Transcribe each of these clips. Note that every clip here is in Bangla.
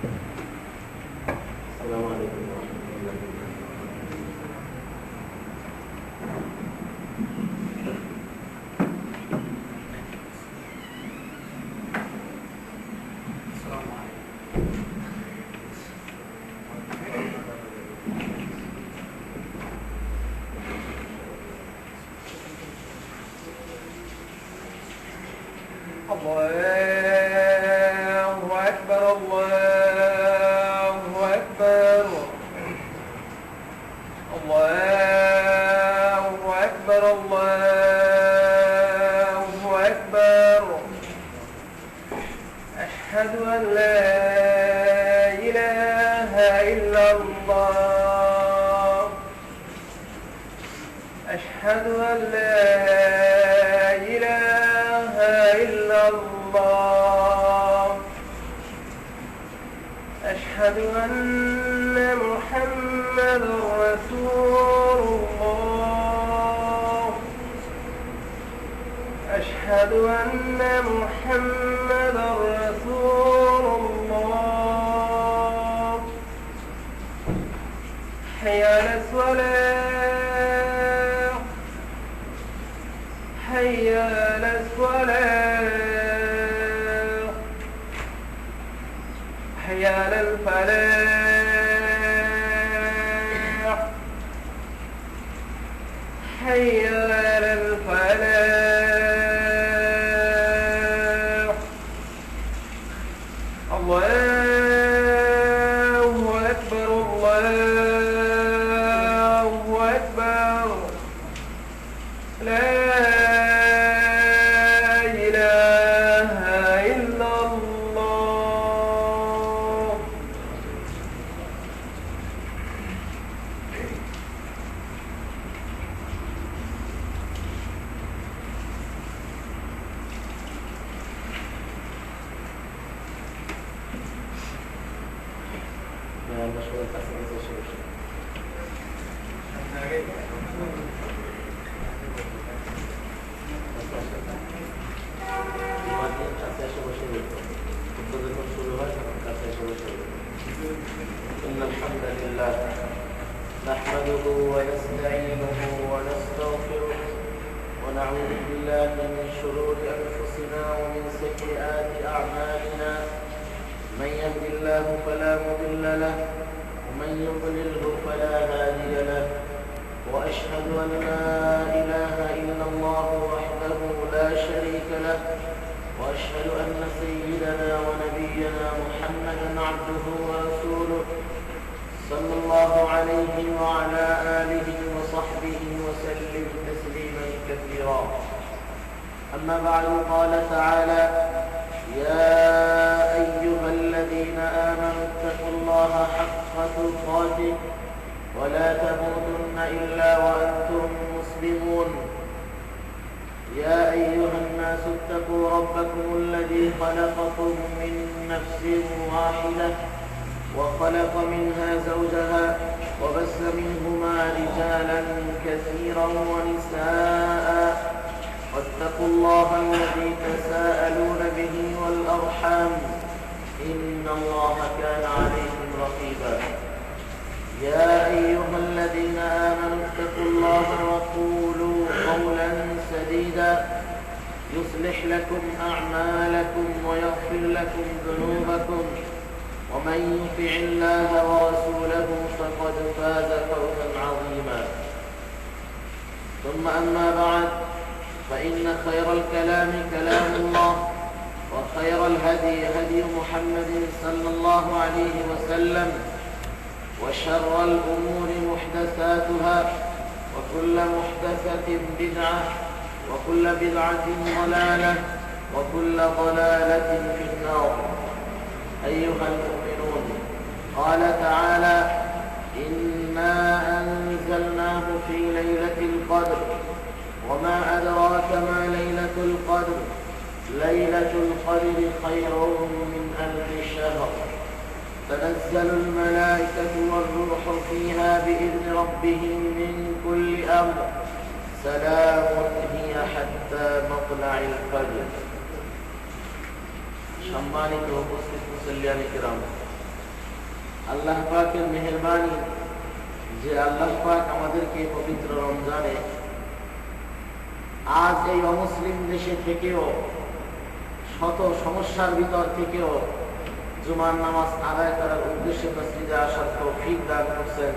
السلام عليكم ورحمة الله إن الحمد لله نحمده ونستعينه ونستغفره ونعوذ بالله من شرور أنفسنا ومن سيئات أعمالنا من يهد الله فلا مضل له ومن يضلله فلا هادي له وأشهد أن لا إله إلا الله وحده لا شريك له وأشهد أن سيدنا ونبينا محمدا عبده ورسوله صلى الله عليه وعلى آله وصحبه وسلم تسليما كثيرا. أما بعد، قال تعالى: يا أيها الذين آمنوا اتقوا الله حق تقاته ولا تموتن إلا وأنتم مسلمون. يا أيها الناس اتقوا ربكم الذي خلقكم من نفس واحدة وخلق منها زوجها وبث منهما رجالا كثيرا ونساء واتقوا الله الذي تساءلون به والأرحام إن الله كان عليكم رقيبا. يا أيها الذين آمنوا اتقوا الله وقولوا قولا سديدا يصلح لكم أعمالكم ويغفر لكم ذنوبكم ومن يطع الله ورسوله فقد فاز فوزا عظيما. ثم أما بعد، فإن خير الكلام كلام الله وخير الهدي هدي محمد صلى الله عليه وسلم وشر الأمور محدثاتها وكل محدثة بدعة وكل بدعة ضلالة وكل ضلالة في النار. أيها المؤمنون، قال تعالى: إنا أنزلناه في ليلة القدر وما أدراك ما ليلة القدر ليلة القدر خير من 1000 شهر تنزل الملائكة والروح فيها بإذن ربهم من كل أمر سلام هي حتى مطلع الفجر। সম্মানিত উপস্থিত মুসল্লিয়ানে কিরাম, আল্লাহ পাকের মেহেরবানি যে আল্লাহ পাক আমাদেরকে পবিত্র রমজানে আজ এই অমুসলিম দেশে থেকেও শত সমস্যার ভিতর থেকেও জুমার নামাজ আদায় করার উদ্দেশ্যে মসজিদে আসার তৌফিক দান করছেন।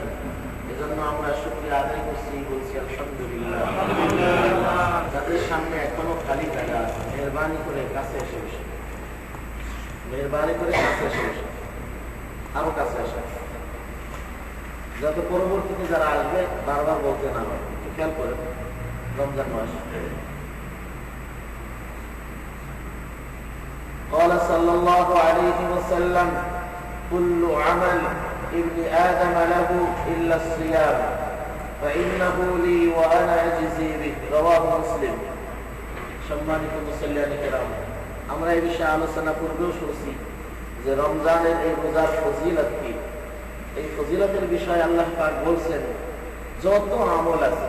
এজন্য আমরা শুকরিয়া আদায় করছি, বলছি আলহামদুলিল্লাহ। যাদের সামনে এখনো খালি জায়গা আছে, মেহরবানি করে কাছে এসে বসে, মেহরবানি করে কাছে এসে বসে, আরো কাছে আসে, যাতে পরবর্তীতে যারা আসবে বারবার বলতে না হয়। খেয়াল করে রমজান মাস। قال صلى الله عليه وسلم كل عمل ابن آدم له إلا الصيام فإنه لي وأنا أجزي به رواه مسلم। সম্মানিত মুসল্লিয়ান কিরাম, আমরা এই বিষয়ে আলোচনা পূর্বেও শুনছি যে রমজানের এই রোজার ফজিলত কি। এই ফজিলতের বিষয়ে আল্লাহ পাক বলছেন যত আমল আছে,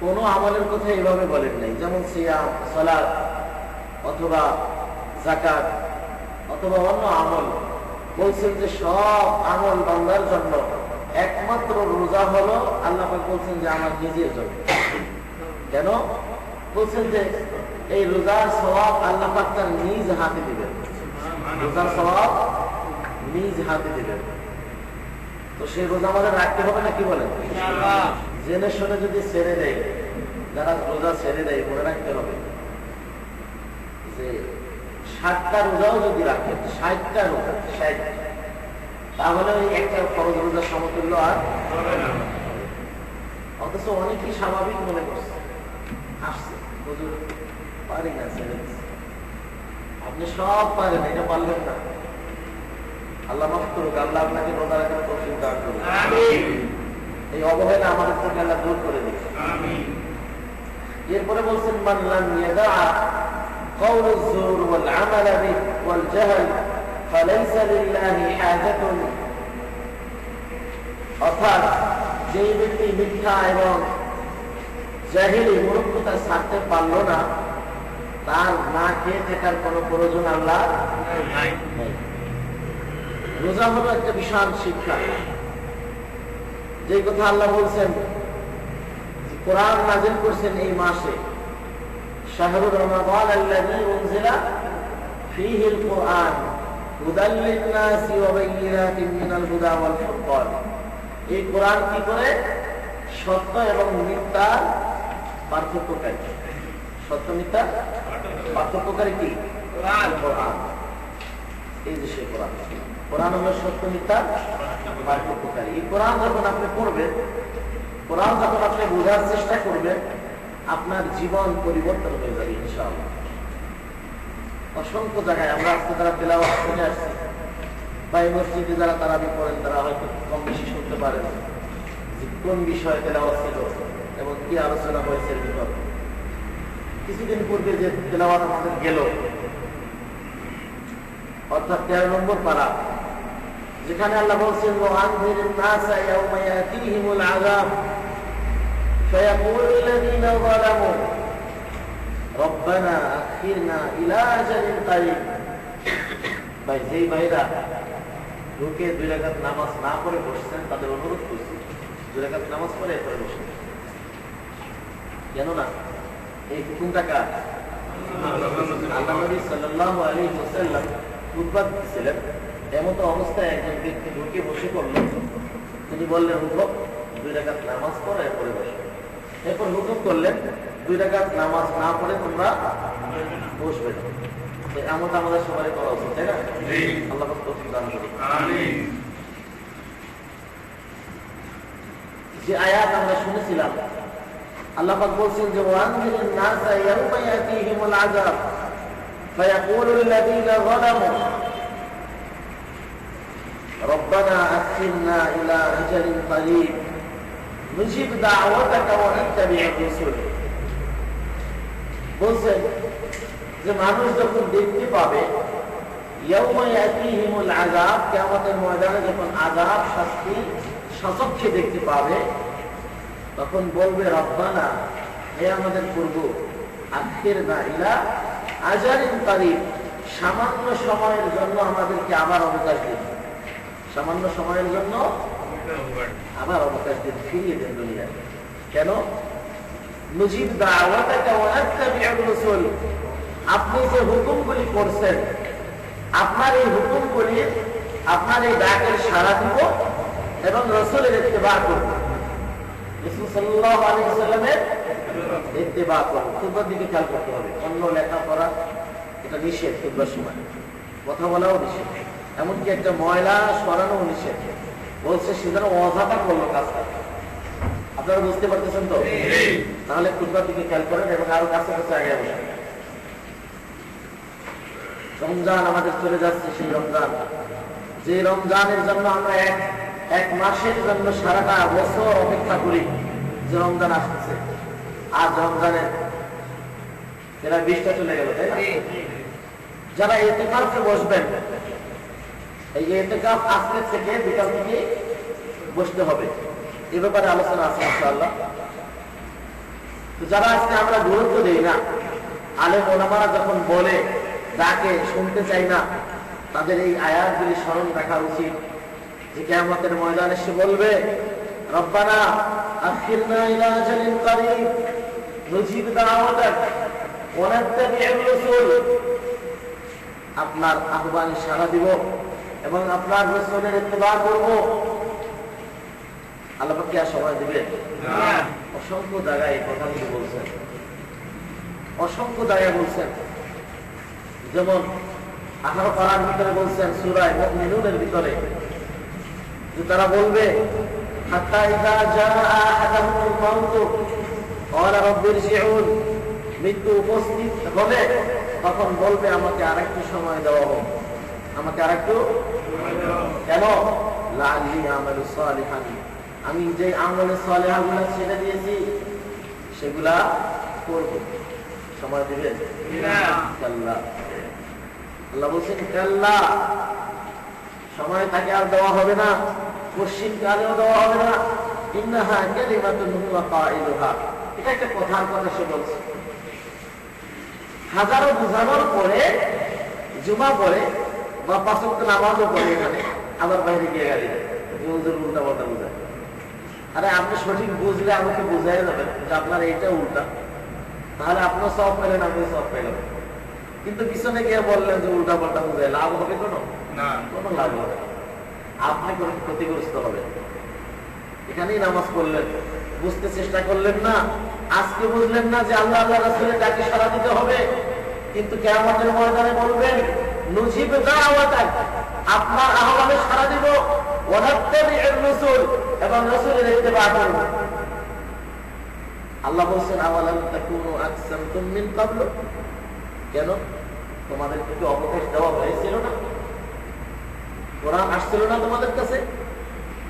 কোন আমলের কথা এইভাবে বলেন নাই, যেমন সিয়াম, সালাত অথবা যাকাত অথবা অন্য আমল। বলছেন যে সব আমল বান্দার জন্য, একমাত্র রোজা হলো আল্লাহ পাক বলছেন যে আমার নিজের জন্য। কেন বলছেন যে এই রোজার সওয়াব আল্লাহ পাক তার নিজ হাতে দিবেন, রোজার সওয়াব নিজ হাতে দিবেন। তো সেই রোজা আমাদের রাখতে হবে না, কি বলেন? জেনে শুনে যদি ছেড়ে দেয়, যারা রোজা ছেড়ে দেয়, মনে রাখতে হবে যে 60টা রোজাও যদি রাখেন, 60টা রোজা, 60, তাহলে ওই একটা ফরজ রোজার সমতুল্য আর হবে না। অথচ অনেকেই স্বাভাবিক মনে করছে, আসছে হুজুর পারি না, ছেড়ে দিচ্ছে। আপনি সব পারেন, এটা পারলেন না, আল্লাহ মাফ করুক, আল্লাহ আপনাকে রোজা রাখার তৌফিক দান করুন। এই অবহেলা আমাদের থেকে আল্লাহ দূর করে দিন। এরপরে বলছেন মান লাম ইয়াদা قول الزور والعمل به والجهل فليس لله حاجة। অর্থাৎ যে ব্যক্তি মিথ্যা এবং জাহেলি মূর্খতা ছাড়তে পারল না, তার না খেয়ে থাকার কোন প্রয়োজন আল্লাহ নাই। রোজা হলো একটা বিশাল শিক্ষা, যে কথা আল্লাহ বলছেন, কোরআন নাযিল করছেন এই মাসে, শাহরুর রমাদান আল্লাযী উনজিলা ফীহিল কুরআন হুদাল লিন-নাসি ওয়া বায়িনাতিন মিনাল হুদা ওয়াল ফুরকান। এই কোরআন কি করে? সত্য এবং মিথ্যার পার্থক্যকারী। সত্য মিথ্যা পার্থক্যকারী কি? কোরআন। এই যে সেই কোরআন, কোরআন হলো সত্য মিথ্যার পার্থক্যকারী। এই কোরআন যখন আপনি পড়বেন, কোরআন যখন আপনি বোঝার চেষ্টা করবেন, আপনার জীবন পরিবর্তন হয়ে যাবে ইনশাআল্লাহ। অসংখ্য জায়গায় আমরা আজকে যারা তেলাওয়াত শুনে আসছি, বা এই মসজিদে যারা তারাবি পড়েন, তারা হয়তো কম বেশি শুনতে পারেন যে কোন বিষয়ে তেলাওয়াত ছিল এবং কি আলোচনা হয়েছে এর ভিতর। কিছুদিন পূর্বে যে তেলাওয়াত আমাদের গেল, অর্থাৎ 13 নম্বর পারা, যেখানে আল্লাহ বলছেন ওয়ানজিরিন নাসা ইয়াওমা ইয়াতিহিমুল আযাব ফায়াকুলু আল্লাযীনা যালামু রব্বানা আখিরনা ইলা আজালিন করিব। ভাই, যেই ভাইরা ঢুকে 2 রাকাত নামাজ না পড়ে বসছেন, তাদের অনুরোধ করছি 2 রাকাত নামাজ পড়ে এরপরে বসেন। কেন না? এই হুকুমটা কার? আল্লাহ নবী সাল্লাল্লাহু আলাইহি ওয়াসাল্লাম খুতবা দিচ্ছিলেন, এমন অবস্থায় একজন ব্যক্তি ঢুকে বসে পড়ল। তিনি বললেন, উঠো 2 রাকাত নামাজ পড়ে এরপরে বসো। এরপর হুকুম করলেন 2 রাকাত নামাজ না পড়ে তোমরা বসবে না। এমনটা আমাদের সবাই করা উচিত, তাই না? আল্লাহ পাক তৌফিক দান করুন। আমিন। যে আয়াত আমরা শুনেছিলাম, আল্লাহ পাক বলছেন যে ওয়ানজিরিন নাসা ইয়াওমা ইয়াতিহিমুল আযাব ফায়াকুলু আল্লাযীনা যালামু রব্বানা আখিরনা ইলা আজালিন করিব নুজিব দাওয়াতাকা ওয়া নাত্তাবি'র রাসূল। বলছেন যে মানুষ যখন দেখতে পাবে ইয়াওমা ইয়াতিহিমুল আযাব, কিয়ামতের ময়দানে যখন আযাব, শাস্তি সচক্ষে দেখতে পাবে, তখন বলবে রব্বানা, হে আমাদের প্রভু, আখিরনা ইলা আজালিন করিব, সামান্য সময়ের জন্য আমাদেরকে আবার অবকাশ দিন। সামান্য সময়ের জন্য আবার অবকাশ দিন, ফিরিয়ে দেন দুনিয়ায়। কেন? নুজিব দাওয়াতাকা ওয়া নাত্তাবিউর রাসূল, আপনি যে হুকুমগুলি করছেন, আপনার এই হুকুমগুলি, আপনার এই ডাকের সাড়া দিব এবং রাসূলের ইত্তেবা করব, রাসূল সাল্লাল্লাহু আলাইহি ওয়াসাল্লামের ইত্তেবা করব। খুতবার দিকে খেয়াল করতে হবে। অন্য লেখাপড়া এটা নিষেধ, খুতবার সময় কথা বলাও নিষেধ, এমনকি একটা ময়লা সরানো নিষেধ। বলছে সে যেন অযথা করলো কাজটা। আপনারা বুঝতে পারতেছেন তো? তাহলে খুতবার দিকে খেয়াল করেন এবং আরো কাছে কাছে আগে বসেন। রমজান আমাদের চলে যাচ্ছে, সেই রমজান, যে রমজানের জন্য আমরা এক মাসের জন্য সারাটা বছর অপেক্ষা করি, যে রমজান আসছে। আজ রমজানের এরা 20টা চলে গেল, তাই না? যারা ইতিকাফে বসবেন, এই ইতিকাফ আজকে থেকে বিকাল থেকে বসতে হবে, এ ব্যাপারে আলোচনা আছে ইনশাআল্লাহ। তো যারা আজকে আমরা গুরুত্ব দেই না, আলেম ওলামারা যখন বলে ডাকে শুনতে চাই না, তাদের এই আয়াতগুলি স্মরণ রাখা উচিত যে কিয়ামতের ময়দানে সে বলবে, রব্বানা আখিরনা ইলা আজালিন করিব নুজিব দাওয়াতাক ওয়া নাত্তাবিউর রাসূল, আপনার আহ্বানে সাড়া দিব এবং আপনার রাসূলের ইত্তেবা করব। আল্লাহ পাক কি আর সময় দিবেন? না। অসংখ্য জায়গায় এই কথাগুলি বলছেন, অসংখ্য জায়গায় বলছেন। যেমন 18 পারার ভিতরে বলছেন সূরা মুমিনুনের ভিতরে, যে তারা বলবে হাত্তা ইযা জাআ আহাদাহুমুল মাউত ক্বালা রাব্বিরজিউন, মৃত্যু উপস্থিত হলে তখন বলবে আমাকে আরেকটু সময় দেওয়া হোক, আমাকে আরেকটু কেন? লাআল্লি আমালু সালিহান, আমি যে আমলে সালেহাগুলো ছেড়ে দিয়েছি সেগুলা করব। সময় দিবেন না? কাল্লা, আল্লাহ বলছেন কাল্লা, সময় থাকে আর দেওয়া হবে না, পশ্চিম কালেও দেওয়া হবে না। ইন্নাহা কালিমাতুন হুয়া কাইলুহা, এটা একটা কথার কথা সে বলছে। হাজারো বুঝানোর পরে জুমা পড়ে বা 5 ওয়াক্ত নামাজও পড়ে, এখানে আবার বাইরে গিয়ে গালি দেয়, উল্টা পাল্টা বুঝায়। আরে আপনি সঠিক বুঝলে আমাকে বুঝাই যাবেন যে আপনার এইটা উল্টা, তাহলে আপনার সব পেলেন, আপনি সব পেলেন। কিন্তু পিছনে গিয়ে বললেন যে উল্টা পাল্টা বুঝায়, লাভ হবে কোনো? না, কোনো লাভ হবে, আপনি কোনো ক্ষতিগ্রস্ত হবে। এখানেই নামাজ পড়লেন, বুঝতে চেষ্টা করলেন না, আজকে বুঝলেন না যে আল্লাহ আল্লাহ রাসূলের ডাকে সাড়া দিতে হবে, কিন্তু কিয়ামতের ময়দানে বলবেন নুজিব দাওয়াতাক, আপনার আহ্বানে সাড়া দিব, ওয়া নাত্তাবিউর রাসূল, এবং রাসূলের ইত্তেবা করব। আল্লাহ বলেন আওয়ালাম তাকুনু আকসামতুম মিন ক্বাবলু, কেন তোমাদেরকে কি অবকাশ দেওয়া হয়েছিল না? কোরআন আসছিল না তোমাদের কাছে?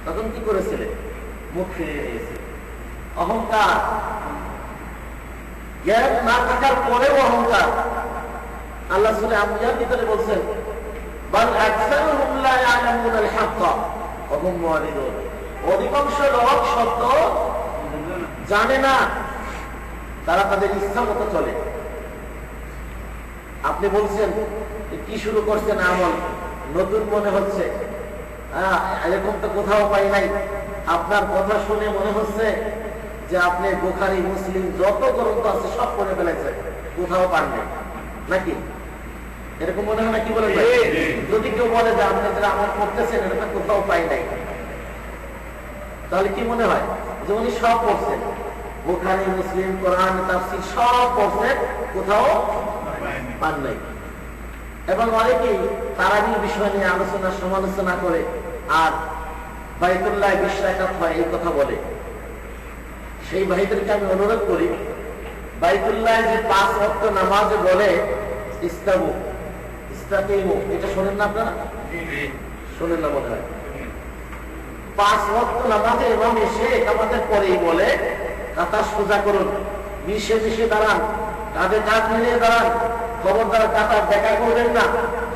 তখন কি করেছিলে? মুখ ফিরিয়ে নিয়েছে। অহংকার, জ্ঞান না থাকার পরেও অহংকার। আল্লাহ সূরা আম্বিয়ার ভিতরে বলছেন বাল আকসারুহুম লা ইয়ালামুনাল হাক্কা ওয়া হুম মুআরিদুন, অধিকাংশ লোক সত্য জানে না, তারা তাদের ইচ্ছা মতো চলে। আপনি বলছেন কি শুরু করছেন আমল, নতুন মনে হচ্ছে, এরকম তো কোথাও পাই নাই। আপনার কথা শুনে মনে হচ্ছে যে আপনি বুখারী মুসলিম যত গ্রন্থ আছে সব পড়ে ফেলেছেন, কোথাও পাননি নাকি? এরকম মনে হয় না? কি বলেন? যদি কেউ বলে যে আপনি যারা আমল করতেছেন এটা কোথাও পাই নাই, তাহলে কি মনে হয় যে উনি সব পড়ছেন, বুখারী মুসলিম কোরআন তাফসীর সব পড়ছেন, কোথাও পান নাই। এবং অনেকেই তারাবির বিষয় নিয়ে আলোচনা সমালোচনা করে আর বাইতুল্লাহ 20 রাকাত হয় এই কথা বলে। সেই ভাইদেরকে আমি অনুরোধ করি, বাইতুল্লাহ যে 5 ওয়াক্ত নামাজ বলে ইস্তাবু ইস্তাকিমু, এটা শোনেন না আপনারা? শোনেন না মনে হয়। 5 ওয়াক্ত নামাজে ইমাম এসে একামতের পরেই বলে কাতা সোজা করুন, মিশে মিশে দাঁড়ান, কাঁধে কাঁধ মিলিয়ে দাঁড়ান, খবরদার কাতার দেখা করবেন না।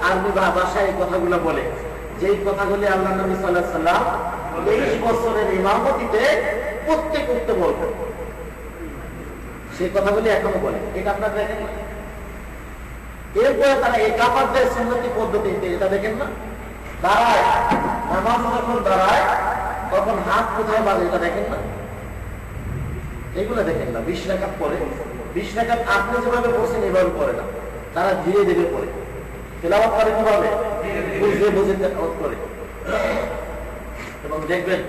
আরবি ভাষায় এই কথাগুলো বলে, যেই কথাগুলি আল্লাহ নবী সাল্লাল্লাহু আলাইহি ওয়াসাল্লাম 23 বছরের ইমামতিতে প্রত্যেক উক্ত বলতেন, সেই কথাগুলি এখনো বলে। এটা আপনারা দেখেন না? এরপরে তারা একামতের সুন্নতি পদ্ধতিতে এটা দেখেন না? দাঁড়ায়, নামাজ যখন দাঁড়ায় তখন হাত কোথায় বাঁধে এটা দেখেন না, এগুলো দেখেন না। 20 রাকাত পরে, 20 রাকাত আপনি যেভাবে পড়ছেন এভাবে পড়ে না, তারা ধীরে ধীরে পড়ে। তেলাওয়াত করে কিভাবে? বুঝে বুঝে তেলাওয়াত করে। এবং দেখবেন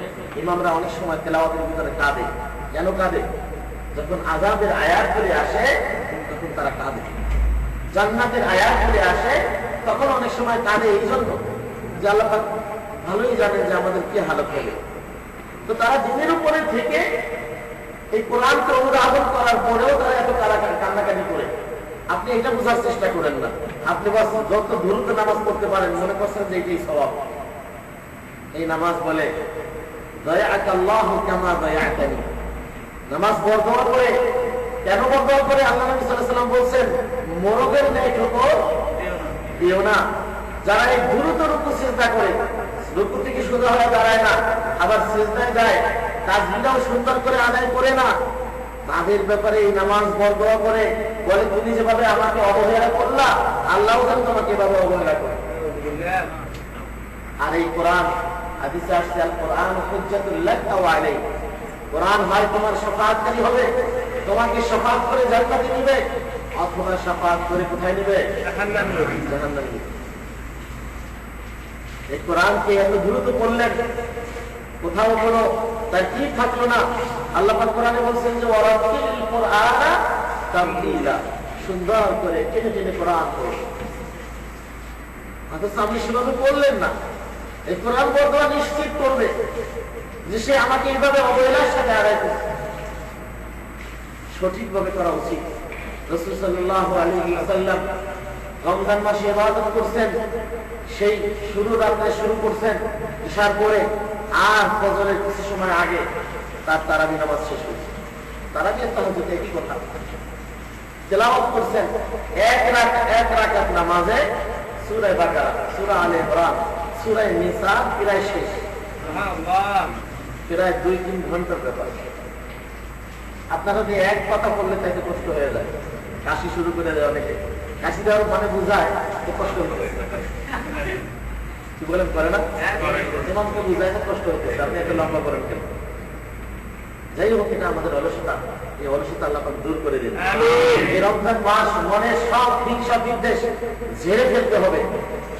ইমামরা অনেক সময় তেলাওয়াতের ভিতরে কাঁদে। কেন কাঁদে? যখন আযাবের আয়াত করে আসে তখন তারা কাঁদে, জান্নাতের আয়াত করে আসে তখন অনেক সময় কাঁদে। এই জন্য যে আল্লাহ পাক ভালোই জানেন যে আমাদের কি হালত হবে। তো তারা দিনের উপরে থেকে এই কোরআনকে অনুধাবন করার পরেও তারা এত কান্নাকাটি করে। আপনি এটা বোঝার চেষ্টা করেন না, আপনি বাস যত দ্রুত নামাজ পড়তে পারেন মনে করছেন যে এটাই সওয়াব। এই নামাজ বলে দয়াআকাল্লাহু কামা দয়াআতানি। নামাজ বরদোয়া করে, কেন বরদোয়া করে? আল্লাহ নবী সাল্লাল্লাহু আলাইহি ওয়াসাল্লাম বলেন মোরগের ন্যায় ঠোকর দিও না। যারা এই দ্রুত রুকু সিজদা করে, রুকু থেকে সোজা হয়ে দাঁড়ায় না, আবার সিজদায় যায়, তাসবিহটাও সুন্দর করে আদায় করে না, তাদের ব্যাপারে এই নামাজ বরদোয়া করে বলে তুমি যেভাবে আমাকে অবহেলা করলা আল্লাহও যেন তোমাকে এভাবে অবহেলা করে। আর এই কোরআন হাদিসে আসছে আল কোরআন হুজ্জাতুল লাকা ওয়া আলাইক। কোরআন হয় তোমার শাফাআতকারী হবে, তোমাকে শাফাআত করে জান্নাতে নিবে, অথবা শাফাআত করে কোথায় নিবে? জাহান্নামে নিবে। এই কোরআনকে এত দ্রুত পড়লেন, কোথাও কোনো তারকিব থাকলো না। আল্লাহ পাক কোরআনে বলছেন যে ওয়ারাতিল কুরআনা তারতিলা, সুন্দর করে টেনে টেনে কোরআন পড়ো। অথচ আপনি সেভাবে পড়লেন না। এই কোরআন বর্তমান নিশ্চিত করবে যে সে আমাকে এইভাবে অবহেলার সাথে আদায় করছে। সঠিকভাবে করা উচিত। রাসূল সাল্লাল্লাহু আলাইহি ওয়াসাল্লাম রমজান মাসে ইবাদত করছেন, সেই শুরু রাতে শুরু করছেন ইশার পরে, আর ফজরের কিছু সময় আগে তার তারাবি নামাজ শেষ হয়েছে। তারাবি আর তাহাজ্জুদ একই কথা। তেলাওয়াত করছেন এক রাকাত নামাজে সূরা বাকারা, সূরা আলে ইমরান, সূরা নিসা প্রায় শেষ। সুবহানাল্লাহ, প্রায় 2-3 ঘন্টার ব্যাপার। আপনারা যে এক কথা বললে তাইতে কষ্ট হয়ে যায়, কাশি শুরু করে দেয় অনেকে। কাশি দেওয়ার মানে বুঝায় যে কষ্ট হচ্ছে, কি বলেন? করে না? ইমামকে বুঝায় যে কষ্ট হচ্ছে, আপনি এত লম্বা করেন কেন? যাই হোক, এটা আমাদের অলসতা, এই অলসতা আল্লাহ পাক দূর করে দিন। এই রমজান মাস মনে সব হিংসা বিদ্বেষ ঝেড়ে ফেলতে হবে,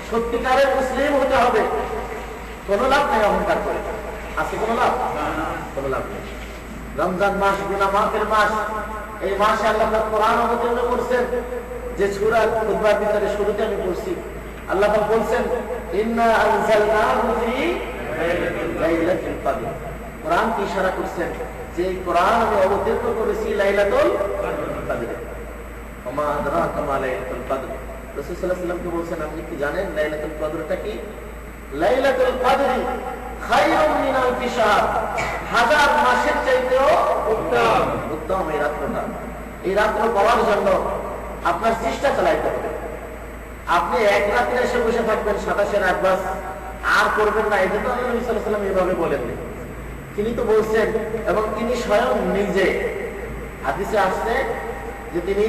সত্যিকারের মুসলিম হতে হবে। কোন লাভ নেই অহংকার করে, আছে কোন লাভ? কোন লাভ নেই। রমজান মাস গুনাহ মাফের মাস। এই মাসে আল্লাহ পাক কোরআন অবতীর্ণ করছেন, যে সূরা খুতবার ভিতরে শুরুতে আমি পড়ছি। আল্লাহ পাক বলছেন ইন্না আনজালনাহু ফি লাইলাতুল কদর। কোরআন কি ইশারা করছেন যে এই কোরআন আমি অবতীর্ণ করেছি লাইলাতুল কদরে। ওমা আদরাকা মা লাইলাতুল কদর। রাসূল সাল্লাল্লাহু আলাইহি ওয়াসাল্লাম বলেছেন আপনি কি জানেন লাইলাতুল কদরটা কি? লাইলাতুল কদরি খায়রুম মিন আলফি শাহর, হাজার মাসের চাইতেও উত্তম। উত্তম এই রাতটা। এই রাত পাওয়ার জন্য আপনার চেষ্টা চালাইতে হবে। আপনি এক রাতে এসে বসে থাকবেন 27 রাত বাস আর করবেন না, এটা তো আল্লাহ নবী সাল্লাল্লাহু আলাইহি ওয়াসাল্লাম এইভাবে বলেননি। তিনি তো বলছেন, এবং তিনি স্বয়ং নিজে হাদিসে আসছে যে তিনি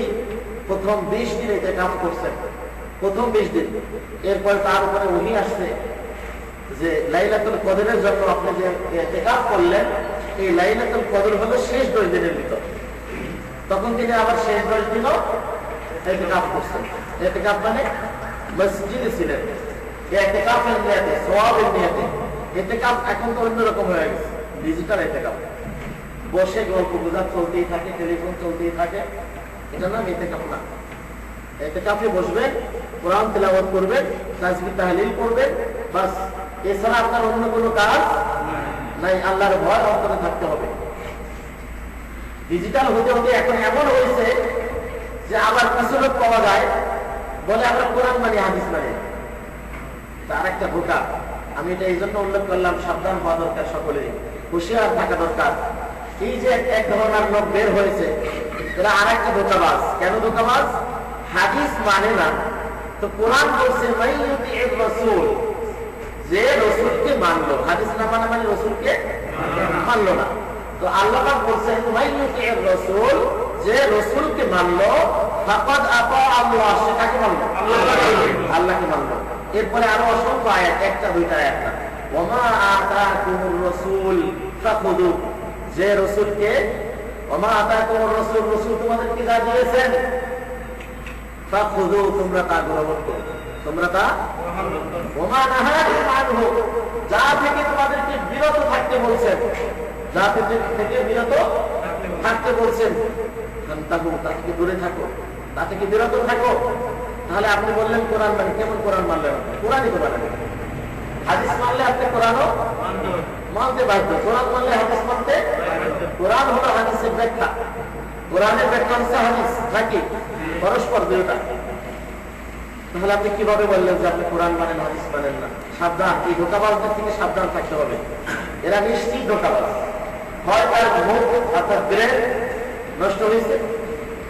প্রথম 20 দিন ইতিকাফ করছেন, প্রথম 20 দিন। এরপর তার উপরে ওহী আসছে যে লাইলাতুল কদরের জন্য আপনি যে ইতিকাফ করলেন, এই লাইলাতুল কদর হলো শেষ 10 দিনের ভিতর। তখন তিনি আবার শেষ 10 দিনও ইতিকাফ করছেন। ইতিকাফ মানে মসজিদে ছিলেন, ইতিকাফের নিয়তে, সওয়াবের নিয়তে। ইতিকাফ এখন তো অন্যরকম হয়ে গেছে, ডিজিটাল ইতিকাফ। বসে গল্প গুজব চলতেই থাকে, টেলিফোন চলতেই থাকে, এটা নাম ইতিকাফ না। ইতিকাফে বসবেন, কোরআন তেলাওয়াত করবেন, তাসবিহ তাহলিল করবেন, বাস। এছাড়া আপনার অন্য কোনো কাজ নাই। আল্লাহর ভয় অন্তরে থাকতে হবে। ডিজিটাল হতে হতে এখন এমন হয়েছে যে আবার কিছু লোক পাওয়া যায় বলে আমরা কোরআন মানি, হাদিস মানি। তার একটা ধোঁকা। আমি এটা এই জন্য উল্লেখ করলাম, সাবধান হওয়া দরকার, সকলেরই হুঁশিয়ার থাকা দরকার। এই যে এক ধরনের লোক বের হয়েছে, এরা আর একটা ধোঁকাবাজ। কেন ধোঁকাবাজ? হাদিস মানে না, তো কোরআন বলছে মাইয়ুতির রাসূল, যে রাসূলকে মানলো। হাদিস না মানে মানে রাসূলকে মানলো না। তো আল্লাহ পাক বলছেন মাইয়ুতির রাসূল, যে রাসূলকে মানলো, ফাকাদ আতা আল্লাহ, সে কাকে মানলো? আল্লাহকে মানলো। এরপরে আরো অসংখ্য আয়াত, একটা দুইটা আয়াত না। ওমা আতাকুমুর রাসূল ফাখুযু, যে রাসূলকে ওমা আতাকুমুর রাসূল, রাসূল তোমাদেরকে যা দিয়েছেন, ফাখুযু তোমরা তা গ্রহণ করো, তোমরা তা ওমা নাহাকুম আনহু, যা থেকে তোমাদেরকে বিরত থাকতে বলছেন, যা থেকে বিরত থাকতে বলছেন, তাহু তা থেকে দূরে থাকো, তা থেকে বিরত থাকো। তাহলে আপনি বললেন কোরআন মানে কেমন কোরআন মানলেন? কোরআনই তো মানলেন। হাদিস মানলে আপনি কোরআনও মানতে বাধ্য, কোরআন মানলে হাদিস মানতে। কোরআন হলো হাদিসের ব্যাখ্যা, কোরআনের ব্যাখ্যা হচ্ছে হাদিস, নাকি পরস্পর দুইটা। তাহলে আপনি কিভাবে বললেন যে আপনি কোরআন মানেন হাদিস মানেন না? সাবধান, এই ধোঁকাবাজদের থেকে সাবধান থাকতে হবে। এরা নিশ্চিত ধোঁকাবাজ। হয় তার মুখ অর্থাৎ ব্রেন নষ্ট হয়েছে,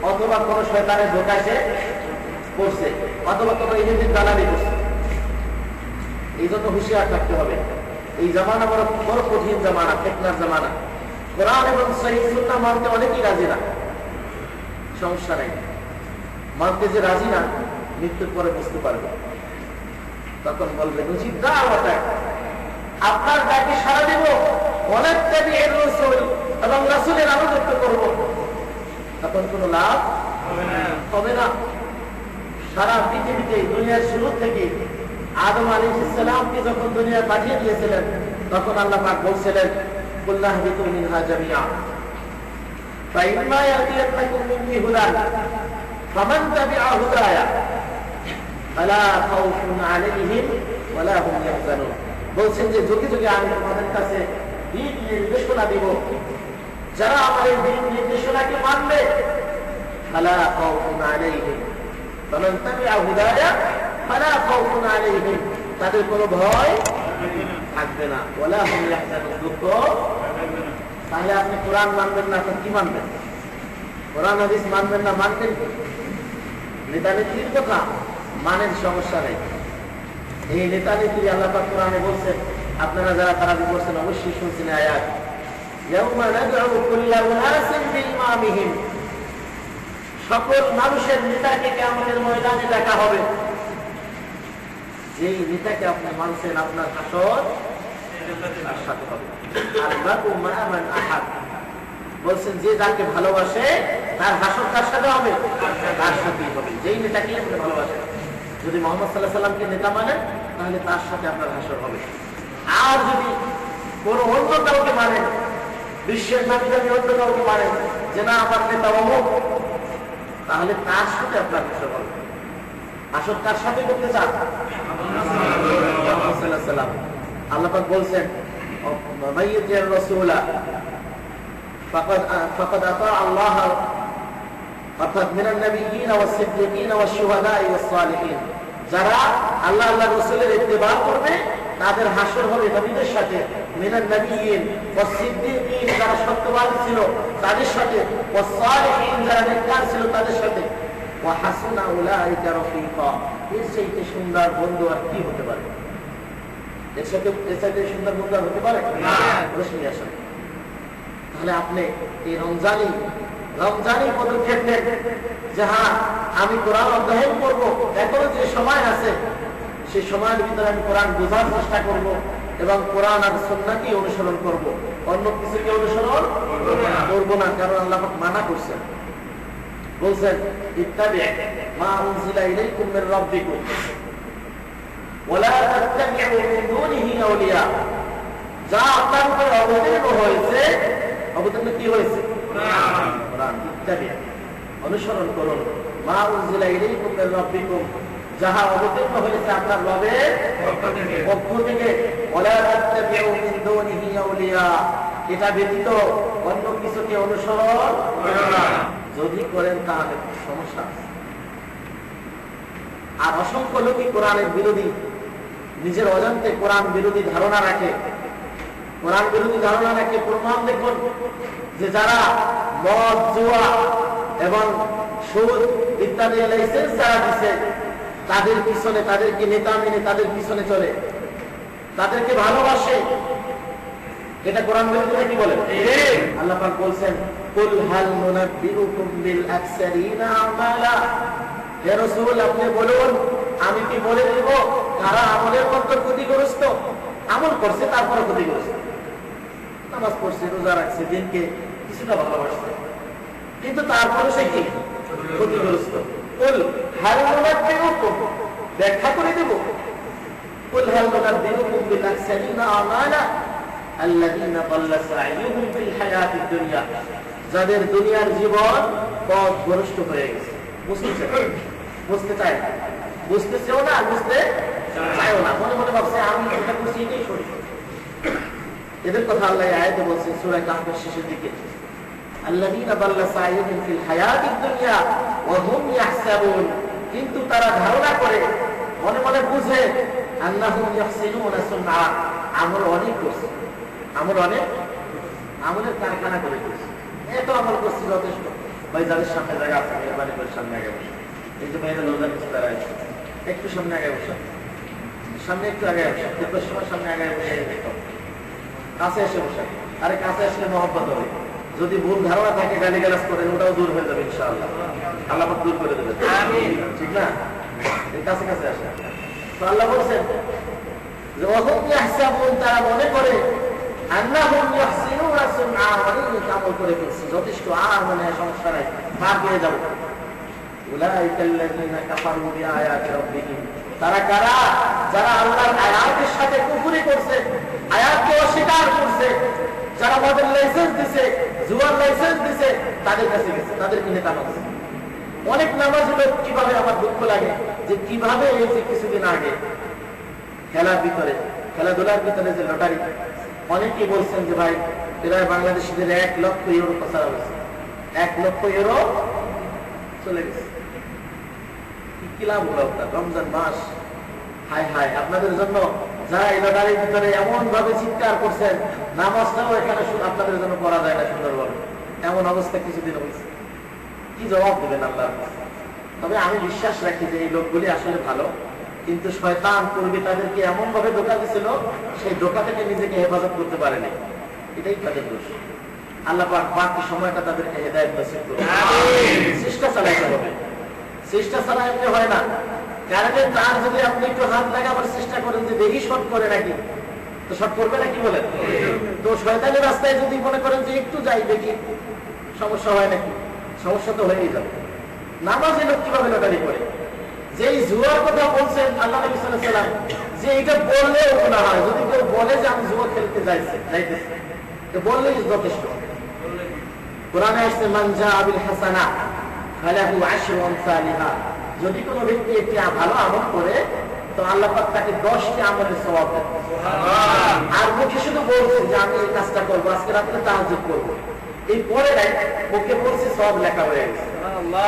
অথবা কোন শয়তানের ধোঁকায় সে করছে, অথবা কোন ইহুদির দালালি করছে। এই জন্য হুঁশিয়ার থাকতে হবে। এই জামানা বড় বড় কঠিন জামানা, ফিতনার জামানা। কোরআন এবং সহিহ সুন্নাহ মানতে অনেকেই রাজি না, সমস্যা নেই। মানতে যে রাজি না, মৃত্যুর পরে বুঝতে পারবে, তখন বলবে নজিব দাওয়াত, আপনার ডাকে সাড়া দিব, অনেক তাবিঈর রাসূল এবং রাসূলের আনুগত্য করব, তখন কোনো লাভ হবে না। সারা পৃথিবীতে দুনিয়ার শুরু থেকে আদম আলাইহিস সালামকে যখন দুনিয়া পাঠিয়ে দিয়েছিলেন, তখন আল্লাহ পাক বলছিলেন কুল্লা হাবিতু মিনহা জামিআ ফাইম্মা ইয়াতিয়াকুম মিন্নি হুদান ফামান তাবিআ হুদায়া ফালা খাউফুন আলাইহিম ওয়ালা হুম ইয়াহজানুন। বলছেন যে যুগে যুগে আমি তোমাদের কাছে দিক নির্দেশনা দিব, যারা আমার এই দিক নির্দেশনাকে মানবে, ফালা খাউফুন আলাইহিম ফামান তাবিআ হুদায়া ফালা খাউফুন আলাইহিম, তাদের কোনো ভয় থাকবে না, ওয়ালা হুম ইয়াহজানুন, দুঃখ। তাহলে আপনি কোরআন মানবেন না, আপনি কি মানবেন? কোরআন হাদিস মানবেন না, মানবেন কি? নেতা নেত্রীর কথা মানেন, সমস্যা নেই। এই নেতা নেত্রী আল্লাহ পাক কোরআনে বলছেন, আপনারা যারা তারাবি করছেন অবশ্যই শুনছেন আয়াত, ইয়াউমা নাদউ কুল্লা উনাসিন বিইমামিহিম, সকল মানুষের নেতাকে কিয়ামতের ময়দানে ডাকা হবে। যেই নেতাকে আপনি মানছেন, আপনার হাসর তার সাথে হবে। আর বাকু মা মান আহাদ, বলছেন যে যাকে ভালোবাসে তার হাসর কার সাথে হবে? তার সাথেই হবে, যেই নেতাকে আপনি ভালোবাসেন। যদি মুহাম্মদ সাল্লাল্লাহু আলাইহি ওয়াসাল্লামকে নেতা মানেন, তাহলে তার সাথে আপনার হাসর হবে। আর যদি কোন অন্য কাউকে মানেন, বিশ্বের নামে যদি অন্য কাউকে মানেন যে না আমার নেতা অমুক, তাহলে তার সাথে আপনার হাসর হবে। হাসর কার সাথে করতে চান? মুহাম্মদ সাল্লাল্লাহু আলাইহি ওয়াসাল্লাম। আল্লাহ পাক বলছেন মাইয়াতির রাসূলা ফাকাদ আতা আল্লাহ, অর্থাৎ মিনান নাবিয়্যিন ওয়াস সিদ্দীকিন ওয়াশ শুহাদা ওয়াস সালিহিন, যারা আল্লাহ আল্লাহর রাসূলের ইত্তেবা করবে তাদের হাসর হবে নবীদের সাথে, মিনান নাবিয়্যিন ওয়াস সিদ্দীকিন, যারা সত্যবাদী ছিল তাদের সাথে, ওয়াস সালিহিন, যারা নেককার ছিল তাদের সাথে, ওয়া হাসুনা উলাইকা রাফিকা, এর চাইতে সুন্দর বন্ধু আর কি হতে পারে? এর সাথে সুন্দর বন্ধু হতে পারে না, প্রশ্নই আসে। তাহলে আপনি এই রমজানি পদক্ষেপ নেন যে হ্যাঁ আমি কোরআন অধ্যয়ন করব, এখনো যে সময় আছে সেই সময়ের ভিতরে আমি কোরআন বোঝার চেষ্টা করব এবং কোরআন আর সুন্নাহকে অনুসরণ করব, অন্য কিছুকে অনুসরণ করব না। কারণ আল্লাহ পাক মানা করছেন, বলছেন ইত্তাবি মা উনজিলা ইলাইকুম মির রাব্বিকুম ওয়ালা তাত্তাবিউ মিন দুনিহি আউলিয়া, যা আপনার উপর অবতীর্ণ হয়েছে, অবতীর্ণ কি হয়েছে? কোরআন। ইত্তাবি, অনুসরণ করুন, মা উনজিলা ইলাইকুম মির রাব্বিকুম, যাহা অবতীর্ণ হয়েছে আপনার রবের পক্ষ থেকে, ওয়ালা তাত্তাবিউ মিন দুনিহি আউলিয়া, এটা ব্যতীত অন্য কিছুকে অনুসরণ করুন না। যদি করেন তাহলে সমস্যা। আর অসংখ্য লোকই কোরআনের বিরোধী, নিজের অজান্তে কোরআন বিরোধী ধারণা রাখে, কোরআন বিরোধী ধারণা রাখে। প্রমাণ দেখুন যে যারা মদ, জুয়া এবং সুদ ইত্যাদি লাইসেন্স যারা দিচ্ছে, তাদের পিছনে, তাদেরকে নেতা মেনে তাদের পিছনে চলে, তাদেরকে ভালোবাসে, এটা কোরআন বিরোধী কি বলেন? আল্লাহ পাক বলছেন কুল হাল নুনাব্বিউকুম বিল আকসারিনা আমালা, হে রাসূল আপনি বলুন আমি কি বলে দিব কারা আমলের মধ্যে ক্ষতিগ্রস্ত? আমল করছে তারপরে ক্ষতিগ্রস্ত। নামাজ পড়ছে, রোজা রাখছে, দিনকে কিছুটা ভালোবাসছে, কিন্তু তারপরে সে কি ক্ষতিগ্রস্ত। ব্যাখ্যা করে দেব, যাদের দুনিয়ার জীবন পথভ্রষ্ট হয়ে গেছে, বুঝতে চায় না, বুঝতেছেও না, বুঝতে চায়ও না, মনে মনে ভাবছে আমি এটা করছি এটাই সঠিক। এদের কথা আল্লাহ আয়াতে বলছেন সূরা কাহফের শেষের দিকে, আল্লাযীনা দাল্লা সাইয়ুহুম ফিল হায়াতিদ দুনিয়া ওয়া হুম ইয়াহসাবুন, কিন্তু তারা ধারণা করে, মনে মনে বুঝে, আন্নাহুম ইয়াহসিনুনা সুনআ, আমল অনেক করছে, আমলের কারখানা করে দিয়েছে, এত আমল করছে যথেষ্ট। ভাই যাদের সামনে জায়গা আছে মেহরবানি করে সামনে আগে বসে, এই যে মেয়েদের লোকজন কিছু তারা একটু সামনে আগে বসে, সামনে একটু আগে বসে, দেখবার সময় সামনে আগে বসে, কাছে এসে বসে। আরে কাছে আসলে মহব্বত হবে, যদি ভুল ধারণা থাকে গালিগালাজ করেন ওটাও দূর হয়ে যাবে ইনশাআল্লাহ, আল্লাহ দূর করে দেবে, ঠিক না? কাছে কাছে আসে। তো আল্লাহ বলছেন যে ওয়াহুম ইয়াহসাবুন, তারা মনে করে, আন্নাহুম ইয়াহসিনুনা সুনআ, অনেক আমল করে ফেলছি যথেষ্ট, আর মনে হয় সমস্যা নাই, পার পেয়ে যাবো। উলাইকাল্লাযীনা কাফারু বিআয়াতি রাব্বিহিম, তারা কারা? যারা আল্লাহর আয়াতের সাথে কুফরি করছে, আয়াতকে অস্বীকার করছে, যারা মদের লাইসেন্স দিছে, জুয়ার লাইসেন্স দিছে, তাদের কাছে গেছে, তাদেরকে নেতা মানছে। অনেক নামাজি লোক, কিভাবে আমার দুঃখ লাগে যে কিভাবে এই যে কিছুদিন আগে খেলার ভিতরে, খেলাধুলার ভিতরে যে লটারি, অনেকেই বলছেন যে ভাই প্রায় বাংলাদেশিদের 1 লক্ষ ইউরো খসারা হয়েছে, 1 লক্ষ ইউরো চলে গেছে। কি লাভ হলো আপনার? রমজান মাস, হায় হায় আপনাদের জন্য যারা এই লটারির ভিতরে এমন ভাবে চিৎকার করছেন, নামাজটাও এখানে আপনাদের জন্য করা যায় না সুন্দরভাবে, এমন অবস্থা কিছুদিন হয়েছে। কি জবাব দেবেন আল্লাহ? তবে আমি বিশ্বাস রাখি যে এই লোকগুলি আসলে ভালো, কিন্তু শয়তান পূর্বে তাদেরকে এমন ভাবে ধোঁকা দিছিল, সেই ধোঁকা থেকে নিজেকে হেফাজত করতে পারেনি, এটাই তাদের দোষ। আল্লাহ পাক বাকি সময়টা তাদেরকে হেদায়েত নসিব করুন। চেষ্টা চালাইতে হবে, চেষ্টা ছাড়া এমনি হয় না। কারণে তার যদি আপনি একটু হাত লাগাবার চেষ্টা করেন যে দেখি শর্ট করে নাকি, তো শর্ট করবে নাকি বলেন? তো শয়তানের রাস্তায় যদি মনে করেন যে একটু যাই দেখি সমস্যা হয় নাকি, সমস্যা তো হয়েই যাবে। নামাজে লোক কিভাবে লটারি করে, যেই জুয়ার কথা বলছেন আল্লাহ নবী সাল্লাল্লাহু আলাইহি ওয়াসাল্লাম, যে এটা বললেও গুনাহ হয়। যদি কেউ বলে যে আমি জুয়া খেলতে যাইতেছি, তো বললেই যথেষ্ট। কোরআনে আসছে মান জাআ বিল হাসানা ফালাহু আশরু আমসালিহা, যদি কোনো ব্যক্তি একটি ভালো আমল করে তো আল্লাহ পাক তাকে 10টি আমলের সওয়াব দেন। আর মুখে শুধু বলছে যে আমি এই কাজটা করবো, আজকে রাতে তাহাজ্জুদ করবো, এই পরে নাই মুখে বলছে সওয়াব লেখা হয়ে গেছে।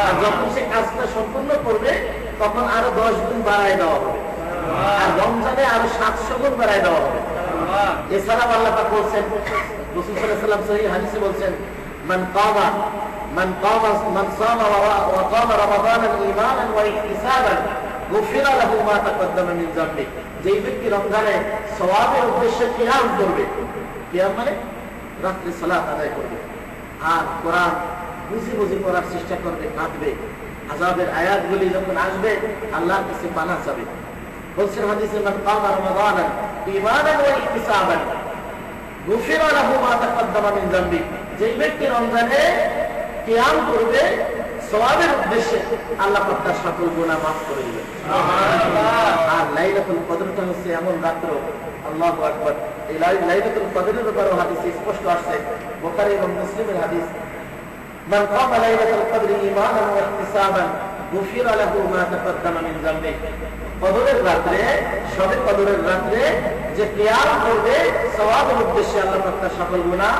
আর যখন সে কাজটা সম্পূর্ণ করবে তখন আরো 10 গুণ বাড়ায় দেওয়া হবে, আর রমজানে আরো 700 গুণ বাড়ায় দেওয়া হবে। এছাড়াও আল্লাহ পাক বলছেন, রাসূল সাল্লাল্লাহু আলাইহি ওয়াসাল্লাম সহিহ হাদিসে বলছেন, মান সামা ওয়া কামা রমাদান ঈমানান ওয়া ইহতিসাবান গুফিরা লাহু মা তাকদ্দামা মিন যামবি, যেই ব্যক্তি রমজানে সওয়াবের উদ্দেশ্যে কিয়াম করবে, কিয়াম মানে রাত্রে সালাত আদায় করবে, আর কোরআন বুঝি বুঝি পড়ার চেষ্টা করবে, কাঁদবে, আযাবের আয়াতগুলি যখন আসবে আল্লাহর কাছে পানাহ চাবে। বলছেন হাদিসে, মান কামা রমাদান ঈমানান ওয়া ইহতিসাবান গুফিরা লাহু মা তাকদ্দামা মিন যামবি, যেই ব্যক্তি রমজানে কিয়াম করবে সওয়াবের উদ্দেশ্যে, আল্লাহ পাক তার সকল গুনাহ মাফ করে দিবেন। সুবহানাল্লাহ। আর লাইলাতুল কদরটা হচ্ছে এমন রাত্র, আল্লাহু আকবার, এই লাইলাতুল কদরের ব্যাপারে হাদিসে স্পষ্ট আসছে, বুখারী এবং মুসলিমের হাদিস, মান কামা লাইলাতুল কদরি ঈমানান ওয়া ইহতিসাবান গুফিরা লাহু মা তাকদ্দামা মিন যামবি, কদরের রাতে, শবে কদরের রাতে যে কিয়াম করবে সওয়াবের উদ্দেশ্যে, আল্লাহ পাক তার সকল গুনাহ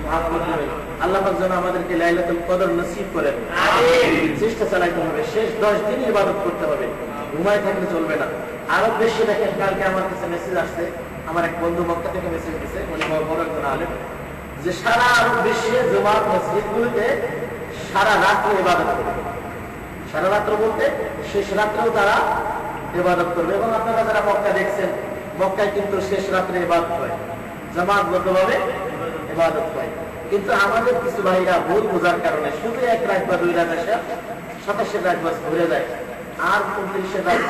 মাফ করে দিবেন। আল্লাহ পাক যেন আমাদেরকে লাইলাতুল কদর নসিব করেন। আমিন। চেষ্টা চালাইতে হবে, শেষ 10 দিন ইবাদত করতে হবে, ঘুমায় থাকলে চলবে না। আরো বেশি দেখেন, কালকে আমার কাছে মেসেজ আসছে, আমার এক বন্ধু মক্কা থেকে মেসেজ দিয়েছে, উনি বড় একজন আলেম, যে সারা আরব বিশ্বে জুমার মসজিদগুলোতে সারা রাত্রে ইবাদত করবে। সারা রাত্র বলতে শেষ রাত্রেও তারা ইবাদত করবে। এবং আপনারা যারা মক্কা দেখছেন, মক্কায় কিন্তু শেষ রাত্রে ইবাদত হয়, জামাতবদ্ধভাবে ইবাদত হয়। কিন্তু আমাদের কিছু ভাইরা ভুল বোঝার কারণে শুধু 1 রাত বা 2 রাত আসে, 27 রাত বাস ঘুরে যায়, আর 29 রাত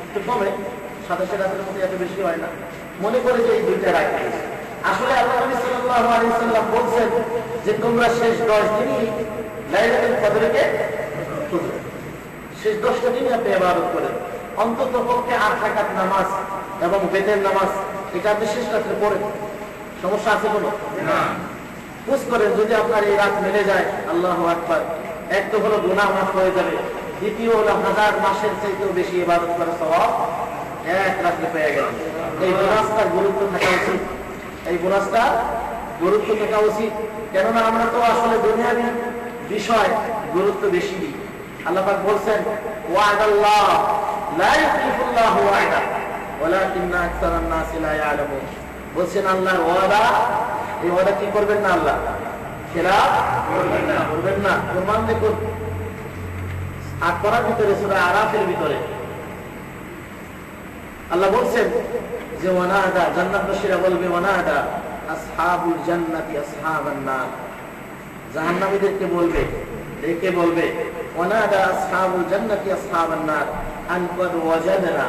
একটু কমে, 27 রাতের মধ্যে এত বেশি হয় না, মনে করে যে এই 2টা রাত রয়েছে। আসলে আল্লাহ নবী সাল্লাল্লাহু আলাইহি সাল্লাম বলছেন যে তোমরা শেষ 10 দিনই লাইলাতুল কদরকে খুঁজো, শেষ 10টা দিনই আপনি ইবাদত করেন, অন্তত পক্ষে 8 রাকাত নামাজ এবং বেতের নামাজ এটা আপনি শেষ রাত্রে পড়েন, সমস্যা আছে কোনো না। পুষ করেন, যদি আপনার এই রাত মিলে যায়, আল্লাহু আকবার, এক তো হলো গুনাহ মাফ হয়ে যাবে, দ্বিতীয় হলো 1000 মাসের চাইতেও বেশি ইবাদত করার সওয়াব এক রাতে পেয়ে গেলেন। এই বোনাসটার গুরুত্ব থাকা উচিত, এই বোনাসটা গুরুত্ব থাকা উচিত। কেননা আমরা তো আসলে দুনিয়াবি বিষয় গুরুত্ব বেশি দিই। আল্লাহ পাক বলছেন ওয়াদাল্লাহ লা ইউখলিফুল্লাহু ওয়াদা ওয়ালাকিন্না আকসারান নাসি লা ইয়ালামুন। বলছেন আল্লাহর ওয়াদা, এই ওয়াদা কি করবেন না, আল্লাহ খেলাফ করবেন না। প্রমাণ দেখুন আট-পারার ভিতরে, সূরা আরাফের ভিতরে আল্লাহ বলছেন যে ওয়ানাদা, জান্নাতবাসীরা বলবে ওয়ানাদা আসহাবুল জান্নাতি আসহাবান নার, জাহান্নামীদেরকে বলবে, ডেকে বলবে ওয়ানাদা আসহাবুল জান্নাতি আসহাবান নার আন কাদ ওয়াজাদনা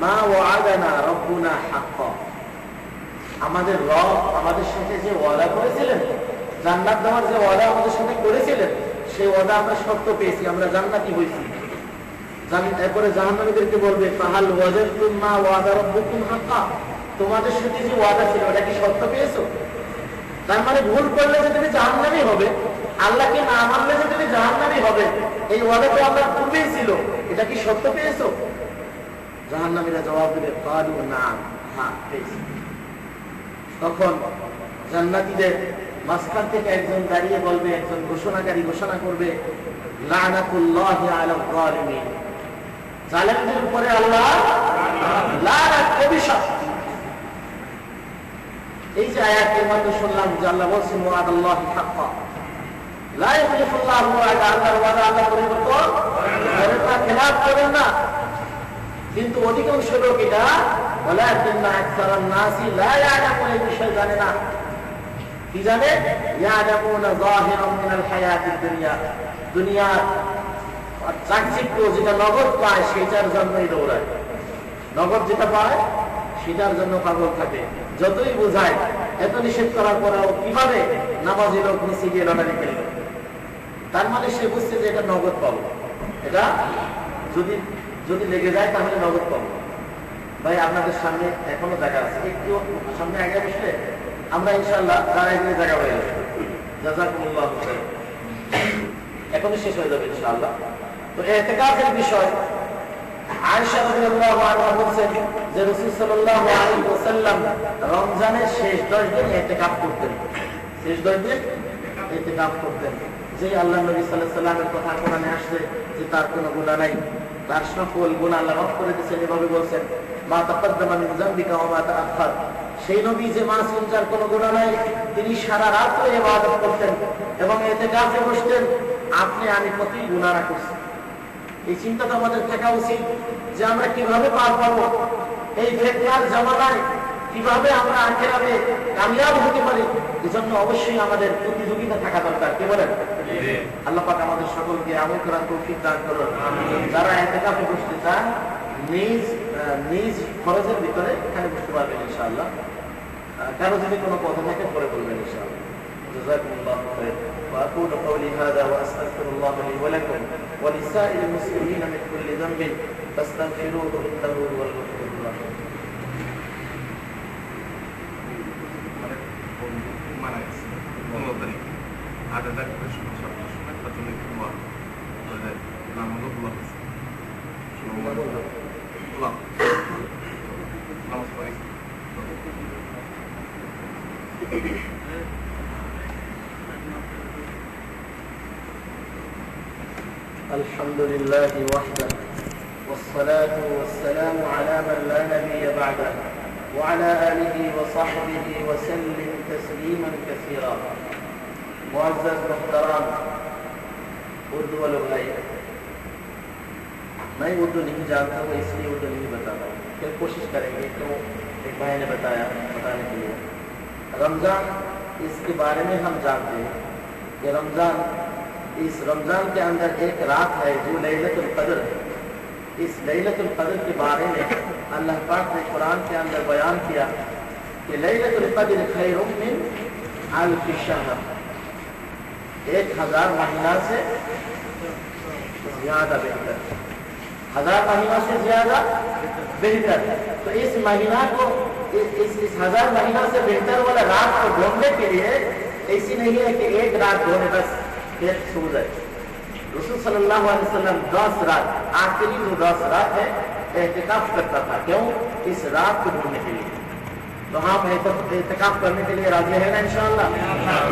মা ওয়া'আদানা রাব্বুনা হাক্কা। আমাদের রব আমাদের সাথে যে ওয়াদা করেছিলেন, জান্নাত দেওয়ার যে ওয়াদা আমাদের সাথে করেছিলেন, সেই ওয়াদা আমরা সত্য পেয়েছি, আমরা জান্নাতি হয়েছি। এরপরে জাহান্নামীদেরকে বলবে ফাহাল ওয়াজাদতুম মা ওয়া'আদা রাব্বুকুম হাক্কা, তোমাদের সাথে যে ওয়াদা ছিল ওটা কি সত্য পেয়েছো? তার মানে ভুল করলে যে তুমি জাহান্নামী হবে, আল্লাহকে না মানলে যে তুমি জাহান্নামী হবে, এই ওয়াদা তো আল্লাহর পূর্বেই ছিল, এটা কি সত্য পেয়েছো? জাহান্নামীরা জবাব দেবে ক্বালু না'আম, হ্যাঁ পেয়েছি। তখন জান্নাতীদের মাঝখান থেকে একজন দাঁড়িয়ে বলবে, একজন ঘোষণাকারী ঘোষণা করবে লা'নাতুল্লাহি আলা যালিমিন, জালেমদের উপরে আল্লাহ লানত, অভিশাপ। এই যে আয়াতের মধ্যে শুনলাম যে আল্লাহ বলছেন ওয়াদাল্লাহি হাক্কা লা ইউখলিফুল্লাহু ওয়াদা, আল্লাহর ওয়াদা আল্লাহ পরিবর্তন করেন না, খেলাফ করেন না। কিন্তু অধিকাংশ লোক এটা ওয়ালাকিন্না আকসারান নাসি লা ইয়ালামুন, এই বিষয় জানে না। কি জানে? ইয়ালামুনা যাহিরাম মিনাল হায়াতিদ দুনিয়া, দুনিয়ার চাকচিক্য যেটা নগদ পায় সেটার জন্যই দৌড়ায়, নগদ যেটা পায় সেটার জন্য পাগল থাকে। যতই বোঝায়, এত নিষেধ করার পরেও কিভাবে নামাজি লোক নিচে গিয়ে লটারি খেলল, তার মানে সে বুঝছে যে এটা নগদ পাবো, এটা যদি যদি লেগে যায় তাহলে নগদ পাবো। ভাই আপনাদের সামনে এখনো জায়গা আছে, একটু সামনে আগে বসলে আমরা ইনশাআল্লাহ দাঁড়ায় গেলে জায়গা হয়ে যাবে। জাযাকুমুল্লাহ খাইর, এখনই শেষ হয়ে যাবে ইনশাআল্লাহ। তো ইতিকাফের বিষয় আয়েশা রাদিয়াল্লাহু আনহা বলেন যে রাসূল সাল্লাল্লাহু আলাইহি ওয়াসাল্লাম রমজানের শেষ 10 দিন ইতিকাফ করতেন, শেষ 10 দিন ইতিকাফ করতেন। যে আল্লাহর নবী সাল্লাল্লাহু আলাইহি ওয়াসাল্লামের কথা কোরআনে আসছে যে তার কোনো গুনাহ নাই, তার সকল গুনাহ আল্লাহ মাফ করে দিয়েছেন, এভাবে বলছেন মা তাকাদ্দামা মিন যামবিকা ওয়া মা তাআখার। সেই নবী যে মাসুম, যার কোনো গুনাহ নাই, তিনি সারা রাত ইবাদত করতেন এবং ইতিকাফে বসতেন। আপনি আমি কতই গুনাহ করছি, এই চিন্তাটা আমাদের থাকা উচিত যে আমরা কিভাবে পার পাবো এই ফিতনার জামানায়, কিভাবে আমরা আখিরাতে কামিয়াব হতে পারি। এজন্য অবশ্যই আমাদের প্রতিযোগিতা থাকা দরকার, কি বলেন? আল্লাহ পাক আমাদের সকলকে আমল করার তৌফিক দান করুন। যারা ইতিকাফে বসতে চান নিজ খরচের ভিতরে এখানে বসতে পারবেন ইনশাআল্লাহ। কারো যদি কোনো কথা থাকে পরে বলবেন ইনশাআল্লাহ। জাযাকুমুল্লাহু খাইর। وأقول قولي هذا وأستغفر الله لي ولكم ولسائر المسلمين من كل ذنب فاستغفروه إنه هو الغفور الرحيم. الحمد لله وحده والصلاة والسلام على من لا نبي بعده وعلى آله وصحبه وسلم تسليما كثيرا. معزز محترم उर्दू वालों भाई, मैं उर्दू नहीं जानता हूँ इसलिए उर्दू नहीं बता रहा हूँ, फिर कोशिश करेंगे। तो एक भाई ने बताया बताने के लिए रमज़ान, इसके बारे में हम जानते हैं कि रमज़ान, इस रमज़ान के अंदर एक रात है जो लैलतुल क़द्र है। इस लैलतुल कद्र के बारे में अल्लाह पाक ने कुरान के अंदर बयान किया कि लैलतुल कद्र खैरुम मिन अल्फ शहर, 1000 महीना से ज्यादा बेहतर, 1000 महीना से ज्यादा बेहतर। तो इस महीना को इस 1000 महीना से बेहतर वाला रात को ढूंढने के लिए ऐसी नहीं है कि एक रात ढूंढे बस फिर सो जाए। रसूल सल्लल्लाहु अलैहि वसल्लम 10 रात, आखिरी जो 10 रात है, एहतिकाफ करता था। क्यों? इस रात को ढूंढने के लिए। तो हम एहतिकाफ करने के लिए राजी है ना इंशाअल्लाह?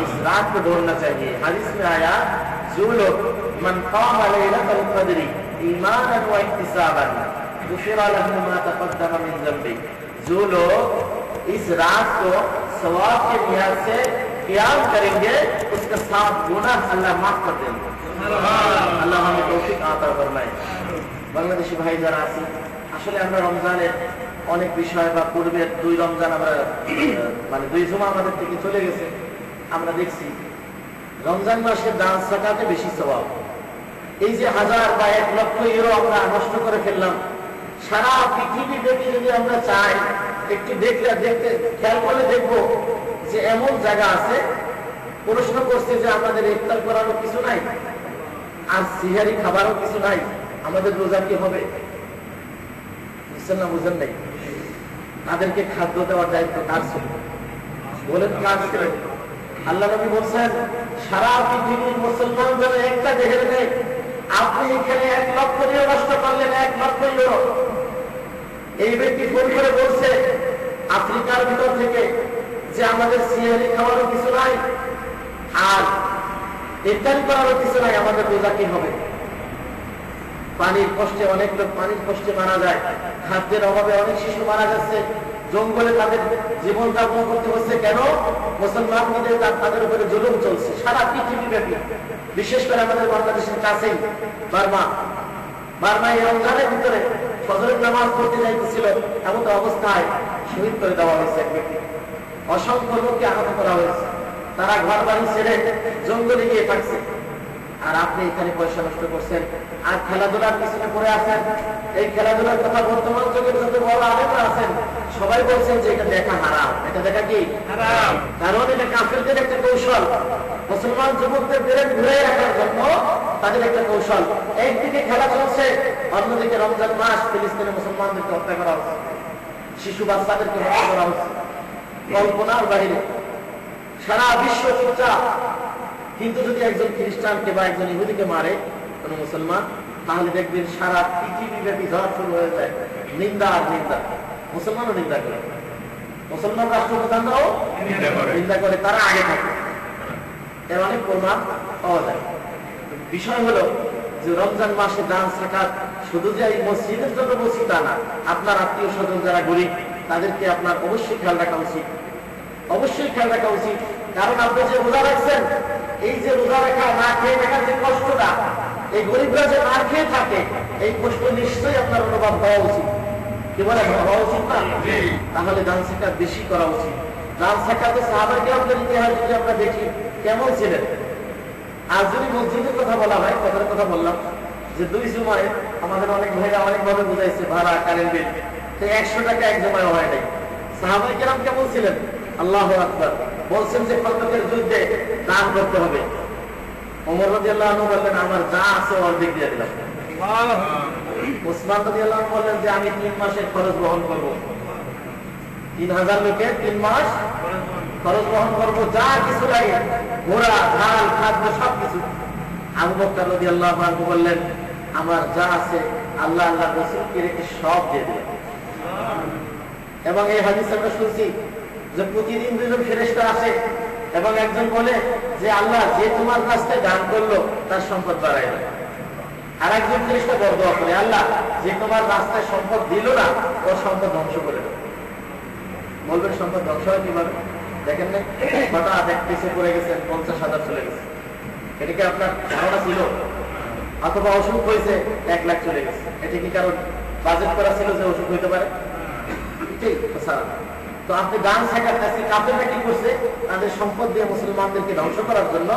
इस रात को ढूंढना चाहिए। हदीस में आया जो लोग मन क़ाम लैलतुल क़द्र ईमानन व इहतिसाबन गुफ़िरा लहु मा तक़द्दम मिन ज़ंबि, जो लोग इस रात को सवाब के नियत से क़याम करेंगे उसका 7 गुनाह अल्लाह माफ कर देंगे। আল্লাহ আমাদের তৌফিক আতা ফরমায়। বাংলাদেশি ভাই যারা আছি, আসলে আমরা রমজানের অনেক বিষয় বা পূর্বের 2 রমজান আমরা মানে 2 জুমা আমাদের থেকে চলে গেছে, আমরা দেখছি রমজান মাসে দান সাকাতে বেশি সওয়াব। এই যে 1000 বা 1 লক্ষ ইউরো আমরা নষ্ট করে ফেললাম, সারা পৃথিবী ব্যাপী যদি আমরা চাই একটু দেখতে খেয়াল করলে দেখবো যে এমন জায়গা আছে, প্রশ্ন করছে যে আমাদের ইফতার করারও কিছু নাই, আর সিহারি খাবারও কিছু নাই, আমাদের রোজা কি হবে? বুঝছেন না? বুঝেন নাই? তাদেরকে খাদ্য দেওয়ার দায়িত্ব কার ছিল? বলেন কার ছিল? আল্লাহ নবী বলছেন সারা পৃথিবীর মুসলমান যেন একটা দেখে নেই, আপনি এখানে 1 লক্ষ ইউরো নষ্ট করলেন, 1 লক্ষ ইউরো। এই ব্যক্তি ফোন করে বলছে আফ্রিকার ভিতর থেকে যে আমাদের সিহারি খাওয়ারও কিছু নাই, আর ইফতার করারও কিছু নাই, আমাদের রোজা কি হবে? পানির কষ্টে অনেক লোক পানির কষ্টে মারা যায়, খাদ্যের অভাবে অনেক শিশু মারা যাচ্ছে, জঙ্গলে তাদের জীবন যাপন করতে হচ্ছে। কেন? মুসলমানদের তাদের উপরে জুলুম চলছে সারা পৃথিবী ব্যাপী। বিশেষ করে আমাদের বাংলাদেশের কাছেই বার্মা এই রমজানের ভিতরে ফজরের নামাজ পড়তে যাইতেছিল, এমন অবস্থায় শহীদ করে দেওয়া হয়েছে এক ব্যক্তি। অসংখ্য লোককে আহত করা হয়েছে, তারা ঘর বাড়ি ছেড়ে জঙ্গলে গিয়ে থাকছে। আর আপনি এখানে পয়সা নষ্ট করছেন আর খেলাধুলার পিছনে পড়ে আছেন। এই খেলাধুলার কথা বর্তমান যুগের যত বড় আলেমরা আছেন সবাই বলছেন যে এটা দেখা হারাম। এটা দেখা কি হারাম? কারণ এটা কাফেরদের একটা কৌশল, মুসলমান যুবকদের ব্রেন ঘুরে রাখার জন্য তাদের একটা কৌশল। একদিকে খেলা চলছে, অন্যদিকে রমজান মাস ফিলিস্তিনে মুসলমানদেরকে হত্যা করা হচ্ছে, শিশু বাচ্চাদেরকে হত্যা করা হচ্ছে, কল্পনার বাইরে। সারা বিশ্ব চুপচাপ। কিন্তু যদি একজন খ্রিস্টানকে বা একজন ইহুদিকে মারে কোন মুসলমান, তাহলে দেখবেন সারা পৃথিবী ব্যাপী ঝড় শুরু হয়ে যায়, নিন্দা আর নিন্দা। মুসলমানও নিন্দা করে, মুসলমান রাষ্ট্রপ্রধানরাও নিন্দা করে, তারা আগে থাকে। এর অনেক প্রমাণ পাওয়া যায়। বিষয় হলো যে রমজান মাসে দান সাকাত শুধু যে এই মসজিদের জন্য বলছি তা না, আপনার আত্মীয় স্বজন যারা গরিব তাদেরকে আপনার অবশ্যই খেয়াল রাখা উচিত, অবশ্যই খেয়াল রাখা উচিত। কারণ আপনি যে রোজা রাখছেন, এই যে রোজা রাখা না খেয়ে থাকার যে কষ্টটা, এই গরিবরা যে না খেয়ে থাকে, এই কষ্ট নিশ্চয়ই আপনার অনুভব হওয়া উচিত। কি বলে হওয়া উচিত না? তাহলে দান সাকাত বেশি করা উচিত। দান সাকাতে সাহাবায়ে কেরামদের ইতিহাস যদি আমরা দেখি কেমন ছিলেন। আর যদি মসজিদের কথা বলা হয়, কথার কথা বললাম যে 2 জুমায় আমাদের অনেক ভাইরা অনেকভাবে বুঝাইছে ভাড়া কারেন্ট বিল, তো 100 টাকা এক জমায় হয় নাই। সাহাবায়ে কেরাম কেমন ছিলেন? আল্লাহু আকবার। বলছেন যে খন্দকের যুদ্ধে দান করতে হবে। ওমর রাদিয়াল্লাহু আনহু বললেন আমার যা আছে অর্ধেক দিয়ে দিলাম। উসমান রাদিয়াল্লাহু আনহু বললেন যে আমি 3 মাসের খরচ বহন করব। 3000 লোকে 3 মাস খরচ বহন করব, যা কিছু লাগে ঘোড়া ধান খাদ্য সবকিছু। আবু বকর রাদিয়াল্লাহু আনহু বললেন আমার যা আছে আল্লাহ আল্লাহ রাসূলকে রেখে সব দিয়ে দিলেন। এবং এই হাদিস আমরা শুনছি যে প্রতিদিন 2 জন ফেরেশতা আসে এবং একজন বলে যে আল্লাহ যে তোমার রাস্তায় দান করলো তার সম্পদ বাড়ায় দেয়। আর একজন ফেরেশতা বরদোয়া করে আল্লাহ যে তোমার রাস্তায় সম্পদ দিল না ওর সম্পদ ধ্বংস করে দেয়। বলবেন সম্পদ ধ্বংস হয় কিভাবে? দেখেন না, হঠাৎ এক পিছে পড়ে গেছেন 50,000 চলে গেছে, এটা কি আপনার ধারণা ছিল? অথবা অসুখ হয়েছে 1 লাখ চলে গেছে, এটা কি কারণ বাজেট করা ছিল যে অসুখ হইতে পারে? ঠিক সারা। তো আপনি দান সাকাত কাছে কাফেররা কি করছে? তাদের সম্পদ দিয়ে মুসলমানদেরকে ধ্বংস করার জন্য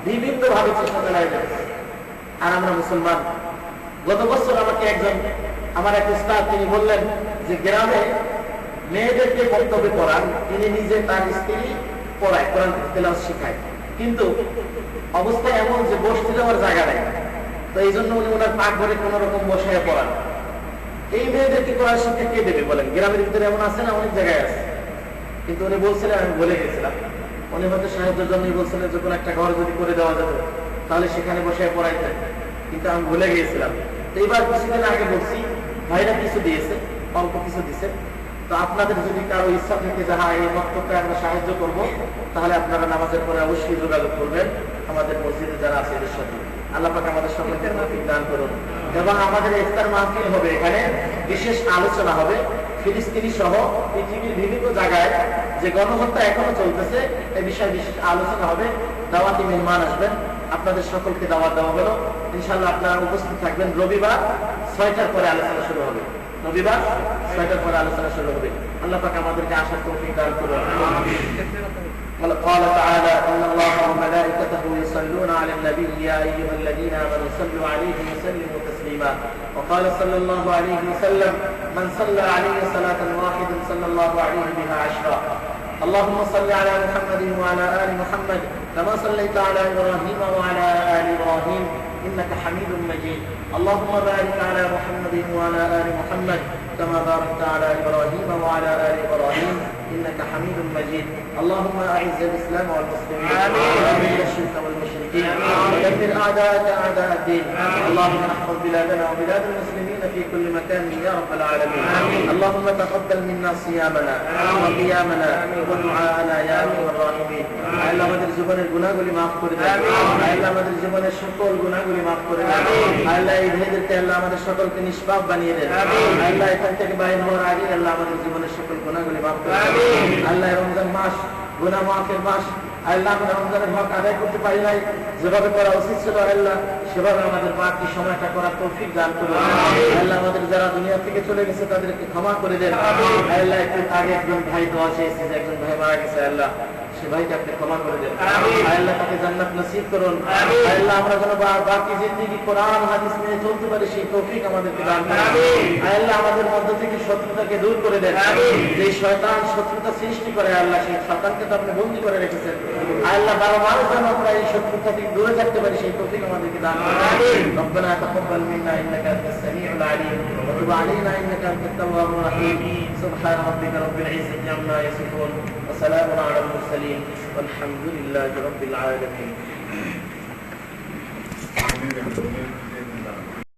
বিভিন্ন ভাবে চেষ্টা চালায় যাচ্ছে। আর আমরা মুসলমান। গত বছর আমাকে একজন আমার এক উস্তাদ তিনি বললেন যে গ্রামে মেয়েদেরকে বক্তব্য করান, তিনি নিজে তার স্ত্রী পড়ায়, কোরআন তেলাওয়াত শেখায়, কিন্তু অবস্থা এমন যে বসতে যাওয়ার জায়গা নেই। তো এই জন্য উনি ওনার পাকঘরে কোন রকম বসায় পড়ান। এই মেয়েদেরকে কোরআন শিক্ষা কে দেবে বলেন? গ্রামের ভিতরে এমন আছে না, অনেক জায়গায় আছে। কিন্তু উনি বলছিলেন, আমি বলে গেছিলাম, উনি হয়তো সাহায্যের জন্যই বলছিলেন যে কোনো একটা ঘর যদি করে দেওয়া যেত তাহলে সেখানে বসে পড়াইতেন, কিন্তু আমি ভুলে গিয়েছিলাম। তো এবার কিছুদিন আগে বলছি, ভাইরা কিছু দিয়েছে, অল্প কিছু দিয়েছে। তো আপনাদের যদি কারো ইচ্ছা থাকে যে হ্যাঁ এই বক্তব্যে আমরা সাহায্য করব, তাহলে আপনারা নামাজের পরে অবশ্যই যোগাযোগ করবেন আমাদের মসজিদে যারা আছে এদের সাথে। আল্লাহ পাক আমাদের সকলকে তৌফিক দান করুন। এবং আমাদের ইফতার মাহফিল হবে, এখানে বিশেষ আলোচনা হবে ফিলিস্তিনি সহ পৃথিবীর বিভিন্ন জায়গায় যে গণহত্যা এখনো চলতেছে এই বিষয়ে বিশেষ আলোচনা হবে। দাওয়াতি মেহমান আসবেন, আপনাদের সকলকে দাওয়াত দেওয়া হলো। ইনশাআল্লাহ আপনারা উপস্থিত থাকবেন। রবিবার 6টার পরে আলোচনা শুরু হবে, রবিবার 6টার পরে আলোচনা শুরু হবে। আল্লাহ পাক আমাদেরকে আসার তৌফিক দান করুন। قال تعالى إن الله وملائكته يصلون على النبي يا أيها الذين آمنوا صلوا عليه وسلموا تسليما. وقال صلى الله عليه وسلم من صلى عليه صلاة واحدة صلى الله عليه بها 10. اللهم صل على محمد وعلى آل محمد كما صليت على إبراهيم وعلى آل إبراهيم إنك حميد مجيد. اللهم بارك على محمد وعلى آل محمد كما باركت على إبراهيم وعلى آل إبراهيم إنك حميد مجيد. اللهم أعز الإسلام والمسلمين وأذل الشرك والمشركين ودمر أعداءك أعداء الدين. اللهم احفظ بلادنا وبلاد المسلمين في كل مكان يا رب العالمين. اللهم تقبل منا صيامنا وقيامنا ودعاءنا يا أرحم الراحمين. আল্লাহ আমাদের জীবনের গুনাহগুলি মাফ করে দেন। আল্লাহ আমাদের জীবনের সকল গুনাহগুলি মাফ করে দেন। আল্লাহ এই ভাইদেরকে আল্লাহ আমাদের সকলকে নিষ্পাপ বানিয়ে দেন। আল্লাহ এখান থেকে বাইরে হওয়ার আগে আল্লাহ আমাদের জীবনের সকল গুনাহগুলি মাফ করে দেন। আল্লাহ রমজান মাস গুনাহ মাফের মাস, আল্লাহ আমরা রমজানের হক আদায় করতে পারি নাই, যেভাবে করা উচিত ছিল আল্লাহ সেভাবে আমাদের বাকি সময়টা করার তৌফিক দান করুন। আল্লাহ আমাদের যারা দুনিয়া থেকে চলে গেছে তাদেরকে ক্ষমা করে দেন। আল্লাহ একটু আগে একজন ভাই দোয়া চেয়েছে যে একজন ভাই মারা গেছে, আল্লাহ সে ভাইকে আপনি ক্ষমা করে দেন। আল্লাহ তাকে জান্নাত নসিব করুন। আল্লাহ আমরা যেন বাকি জিন্দেগি কোরআন হাদিস নিয়ে চলতে পারি সেই তৌফিক আমাদেরকে দান করুন। আল্লাহ আমাদের মধ্য থেকে শত্রুতাকে দূর করে দেন। যে শয়তান শত্রুতা সৃষ্টি করে আল্লাহ সেই শয়তানকে তো আপনি বন্দী করে রেখেছেন। আল্লাহ বারবার যেন আমরা এই শত্রুতা থেকে দূরে থাকতে পারি সেই তৌফিক আমাদেরকে দান করুন। ربنا تقبل منا انك انت السميع العليم وتب علينا انك انت التواب الرحيم. سبحان ربك رب العزة عما يصفون وسلام على المرسلين والحمد لله رب العالمين.